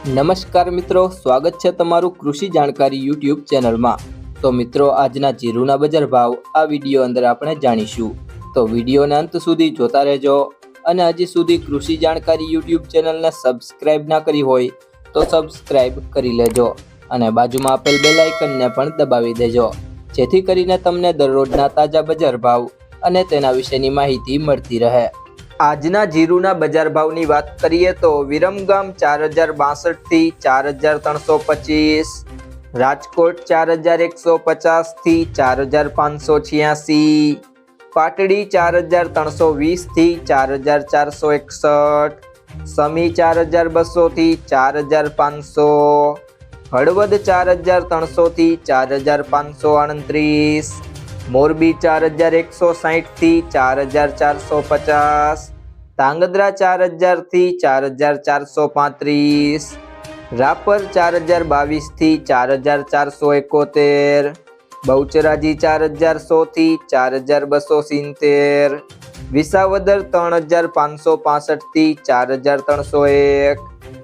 નમસ્કાર મિત્રો, સ્વાગત છે તમારું કૃષિ જાણકારી યુટ્યુબ ચેનલમાં। તો મિત્રો, આજના જીરુના બજાર ભાવ આ વિડીયો અંદર આપણે જાણીશું, તો વિડીયોને અંત સુધી જોતા રહેજો। અને હજી સુધી કૃષિ જાણકારી યુટ્યુબ ચેનલને સબસ્ક્રાઇબ ના કરી હોય તો સબસ્ક્રાઇબ કરી લેજો અને બાજુમાં આપેલ બેલ આઇકનને પણ દબાવી દેજો, જેથી કરીને તમને દરરોજના તાજા બજાર ભાવ અને તેના વિશેની માહિતી મળતી રહે। આજના જીરુના બજાર ભાવની વાત કરીએ તો વિરમગામ 4062 થી 4325, રાજકોટ 4150 થી 4586, પાટડી 4320 થી 4461, સમી 4200 થી 4500, હળવદ 4300 થી 4538, મોરબી 4160 થી 4450, ધાંગધ્રા 4000 થી 4435, રાપર 4022 થી 4471, બહુચરાજી 4100 થી 4270, વિસાવદર 3565 થી 4301,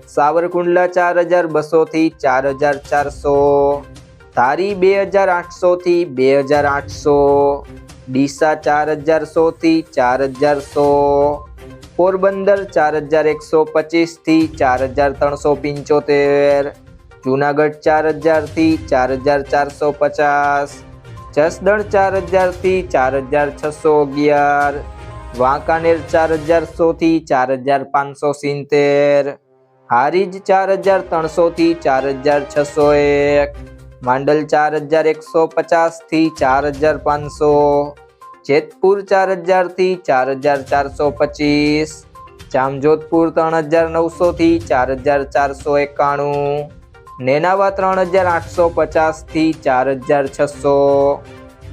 સાવરકુંડલા 4200 થી 4400, ધારી 2800 થી 2800, ડીસા 4100 થી 4100, પોરબંદર 4125 થી 4375, જુનાગઢ 4000 થી 4450, જસદણ 4000 થી 4611, વાંકાનેર 4100 થી 4570, હારીજ 4300 થી 4601, માંડલ 4150 થી 4500, જેતપુર 4000 થી 4425, જામજોધપુર 3900 થી 4491, નેનાવા 3850 થી 4600,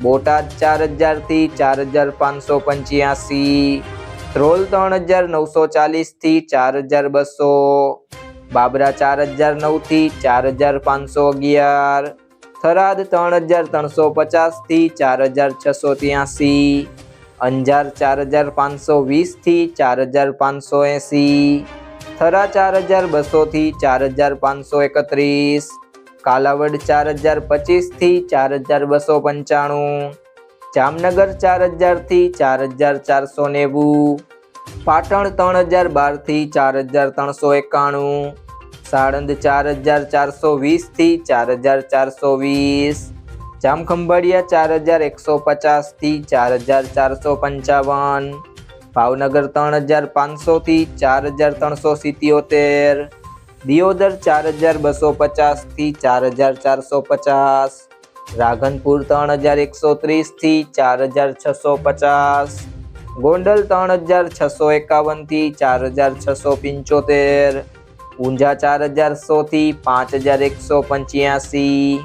બોટાદ 4000 થી 4585, ધ્રોલ 3940 થી 4200, બાબરા 4009 થી 4511, થરાદ 3350 થી 4683, અંજાર 4520 થી 4580, થરા 4200 થી 4531, કાલાવડ 4025 થી 4295, જામનગર 4000 થી 4490, પાટણ 3012 થી 4391, સાણંદ 4420 થી 4420, જામખંભાળિયા 4150 થી 4455, ભાવનગર 3500 થી 4377, દિયોદર 4250 થી 4450, રાધનપુર 3130 થી 4650, ગોંડલ 3651 થી 4675, ઊંઝા 4100 થી 5185।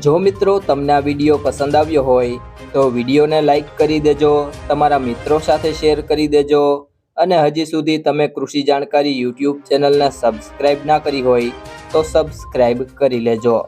જો મિત્રો તમને આ વિડીયો પસંદ આવ્યો હોય તો વિડીયોને લાઈક કરી દેજો, તમારા મિત્રો સાથે શેર કરી દેજો અને હજી સુધી તમે કૃષિ જાણકારી યુટ્યુબ ચેનલને સબસ્ક્રાઇબ ના કરી હોય તો સબસ્ક્રાઇબ કરી લેજો।